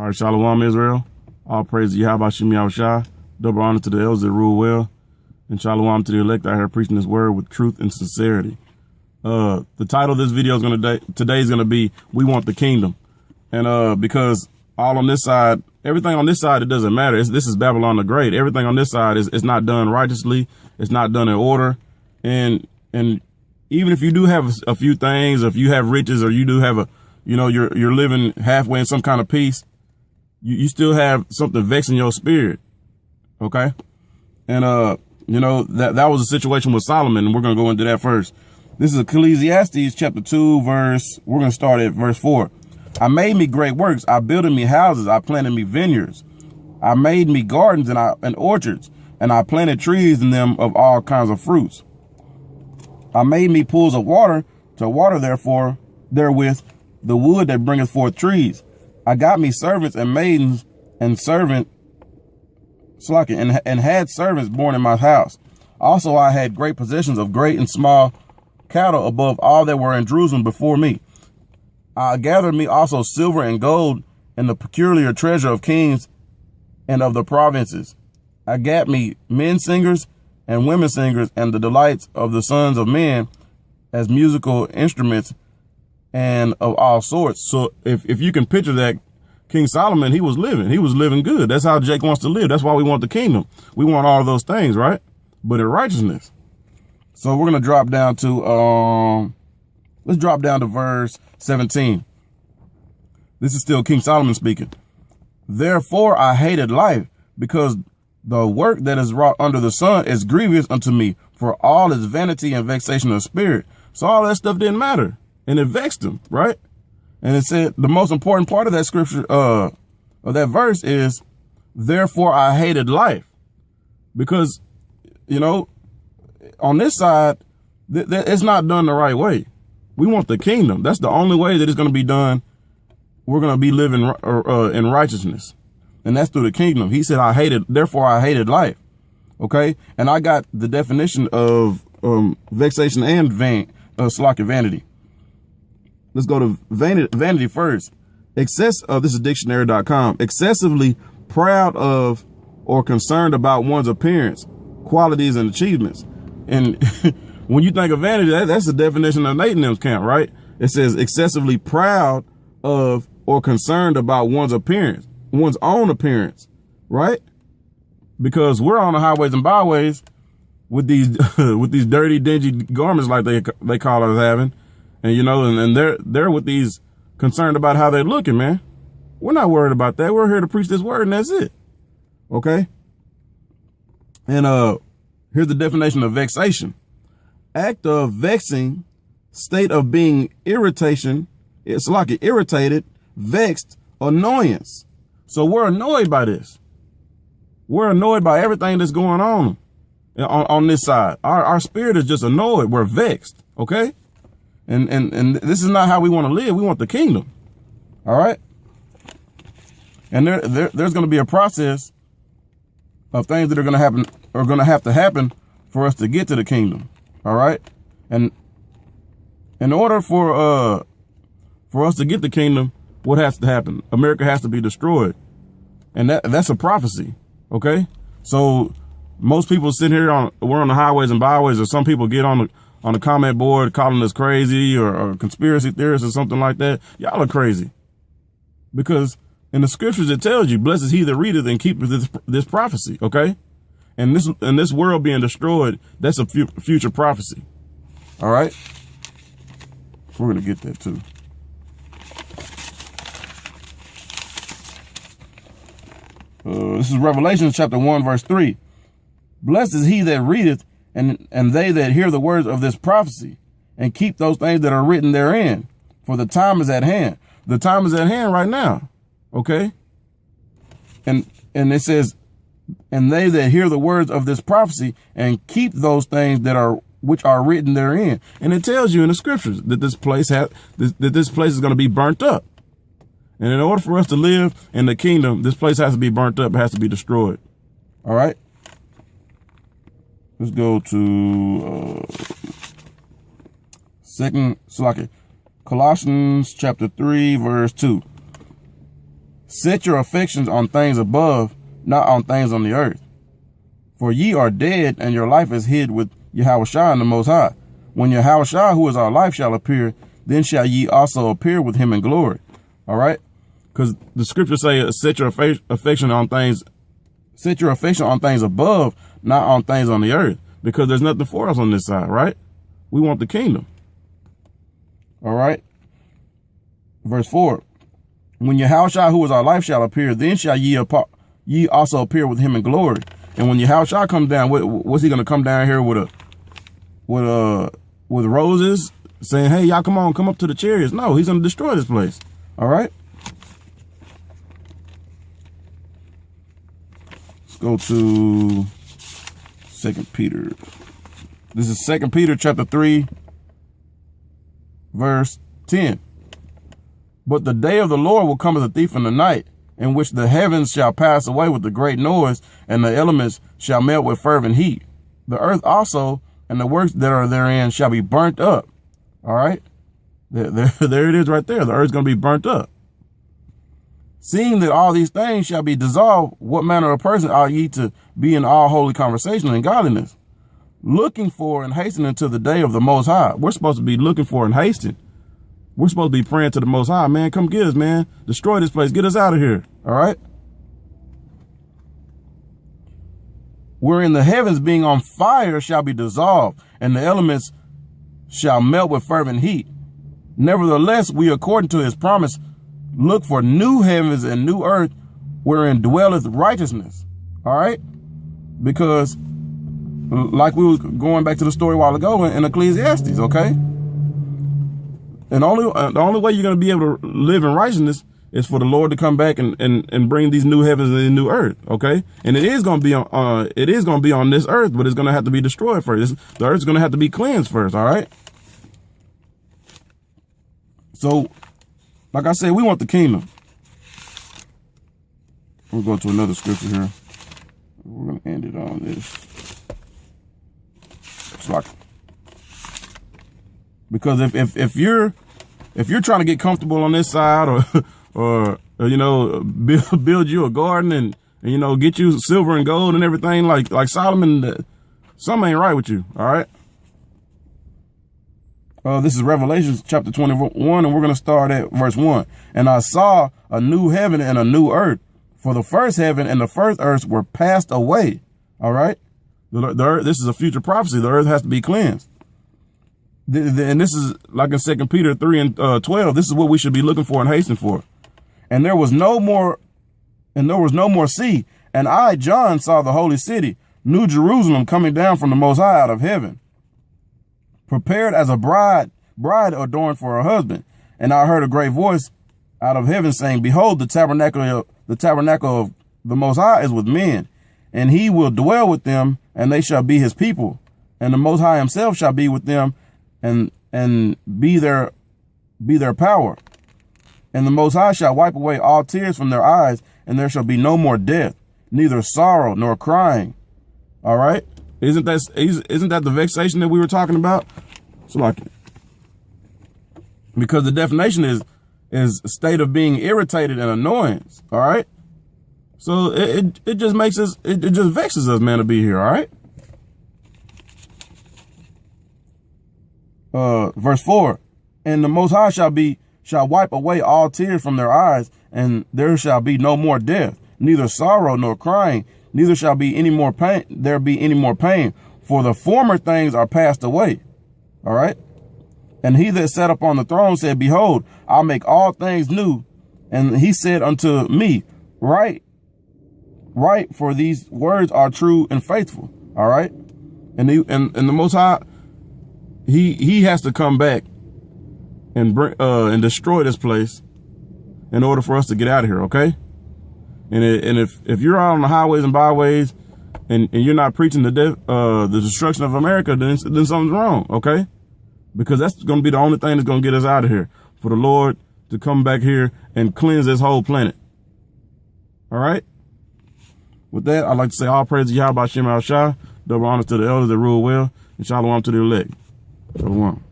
All right, Shalom Israel. All praise to Yahweh Shem Yahushua. Double honor to the elders that rule well. And Shalom to the elect out here preaching this word with truth and sincerity. The title of this video is today is going to be, We Want the Kingdom. And because all on this side, everything on this side, it doesn't matter. This is Babylon the Great. Everything on this side is not done righteously. It's not done in order. And even if you do have a few things, if you have riches, or you do have you're living halfway in some kind of peace, you still have something vexing your spirit. Okay. And, that was a situation with Solomon, and we're going to go into that first. This is Ecclesiastes chapter 2, we're going to start at verse 4. I made me great works. I builded me houses. I planted me vineyards. I made me gardens and orchards, and I planted trees in them of all kinds of fruits. I made me pools of water to water therewith the wood that bringeth forth trees. I got me servants and maidens and and had servants born in my house. Also, I had great possessions of great and small cattle above all that were in Jerusalem before me. I gathered me also silver and gold and the peculiar treasure of kings and of the provinces. I got me men singers and women singers and the delights of the sons of men as musical instruments and of all sorts. So if you can picture that, King Solomon, he was living good. That's how Jake wants to live. That's why we want the kingdom. We want all of those things, right? But in righteousness. So we're going to drop down to, let's drop down to verse 17. This is still King Solomon speaking. Therefore I hated life, because the work that is wrought under the sun is grievous unto me, for all is vanity and vexation of spirit. So all that stuff didn't matter, and it vexed him, right? And it said the most important part of that scripture, of that verse is, therefore I hated life. Because, on this side, it's not done the right way. We want the kingdom. That's the only way that it's going to be done. We're going to be living in righteousness. And that's through the kingdom. He said, therefore I hated life. Okay. And I got the definition of vexation and vanity. Let's go to vanity first. This is dictionary.com. Excessively proud of or concerned about one's appearance, qualities, and achievements. And when you think of vanity, that's the definition of Nate and them's camp, right? It says excessively proud of or concerned about one's appearance, one's own appearance, right? Because we're on the highways and byways with these dirty, dingy garments like they call us having. And, and they're with these concerned about how they're looking, man. We're not worried about that. We're here to preach this word, and that's it. Okay. And, here's the definition of vexation. Act of vexing, state of being irritation. It's like irritated, vexed, annoyance. So we're annoyed by this. We're annoyed by everything that's going on this side. Our spirit is just annoyed. We're vexed. Okay. And this is not how we want to live. We want the kingdom. All right. And there's going to be a process of things that are going to have to happen for us to get to the kingdom. All right. And in order for us to get the kingdom, what has to happen? America has to be destroyed. And that's a prophecy. Okay. So most people sitting here we're on the highways and byways, or some people get on the comment board calling us crazy or conspiracy theorists or something like that. Y'all are crazy. Because in the scriptures, it tells you, blessed is he that readeth and keepeth this prophecy. Okay. And this world being destroyed, that's a future prophecy. All right. We're going to get that too. This is Revelation chapter 1, verse 3. Blessed is he that readeth and they that hear the words of this prophecy and keep those things that are written therein, for the time is at hand. The time is at hand right now. Okay. And it says, and they that hear the words of this prophecy and keep those things which are written therein. And it tells you in the scriptures that this place is going to be burnt up. And in order for us to live in the kingdom, this place has to be burnt up. It has to be destroyed. All right. Let's go to Colossians chapter 3, verse 2. Set your affections on things above, not on things on the earth. For ye are dead, and your life is hid with Yahushua in the Most High. When Yahushua, who is our life, shall appear, then shall ye also appear with him in glory. All right? Because the scriptures say, set your affection on things above, not on things on the earth. Because there's nothing for us on this side, right? We want the kingdom. All right? Verse 4. When Yahushua, who is our life, shall appear, then shall ye also appear with him in glory. And when Yahushua comes down, what's he going to come down here with roses saying, hey, y'all come up to the chariots? No, he's going to destroy this place. All right. Let's go to 2 Peter. This is 2 Peter chapter 3, verse 10. But the day of the Lord will come as a thief in the night, in which the heavens shall pass away with a great noise, and the elements shall melt with fervent heat. The earth also and the works that are therein shall be burnt up. All right. There it is right there. The earth's going to be burnt up. Seeing that all these things shall be dissolved, what manner of person are ye to be in all holy conversation and godliness, looking for and hastening to the day of the Most High? We're supposed to be looking for and hastening. We're supposed to be praying to the Most High, man. Come get us, man. Destroy this place. Get us out of here. All right. Wherein the heavens being on fire shall be dissolved, and the elements shall melt with fervent heat. Nevertheless, we, according to his promise, look for new heavens and new earth, wherein dwelleth righteousness. All right. Because like we were going back to the story a while ago in Ecclesiastes. Okay. And the only way you're going to be able to live in righteousness is for the Lord to come back and bring these new heavens and the new earth. Okay. And it is going to be on this earth, but it's going to have to be destroyed first. The earth's going to have to be cleansed first. All right. So, like I said, we want the kingdom. We'll go to another scripture here. We're going to end it on this. Because if you're trying to get comfortable on this side, or you know, build you a garden and you know, get you silver and gold and everything like Solomon, something ain't right with you. All right. This is Revelation chapter 21, and we're going to start at verse 1. And I saw a new heaven and a new earth, for the first heaven and the first earth were passed away. All right. The earth, this is a future prophecy. The earth has to be cleansed. And this is like in 2 Peter 3 and 12. This is what we should be looking for and hastening for. And there was no more sea. And I, John, saw the holy city, New Jerusalem, coming down from the Most High out of heaven, prepared as a bride adorned for her husband. And I heard a great voice out of heaven saying, behold, the tabernacle of the Most High is with men, and he will dwell with them, and they shall be his people. And the Most High himself shall be with them and be their power. And the Most High shall wipe away all tears from their eyes, and there shall be no more death, neither sorrow nor crying. All right. Isn't that the vexation that we were talking about? So like, because the definition is a state of being irritated and annoyance. All right. So it just makes us, it just vexes us, man, to be here. All right. Verse 4, and the Most High shall wipe away all tears from their eyes, and there shall be no more death, neither sorrow nor crying, neither shall be any more pain. There be any more pain, for the former things are passed away. All right. And he that sat upon the throne said, behold, I'll make all things new. And he said unto me, write, for these words are true and faithful. All right. And the Most High, he has to come back and bring and destroy this place in order for us to get out of here. Okay. And if you're out on the highways and byways and you're not preaching the destruction of America, then something's wrong. Okay. Because that's going to be the only thing that's going to get us out of here, for the Lord to come back here and cleanse this whole planet. All right. With that, I'd like to say all praise to Yahweh Shem Al Shah, double honors to the elders that rule well, and shalom to the elect. Shalom.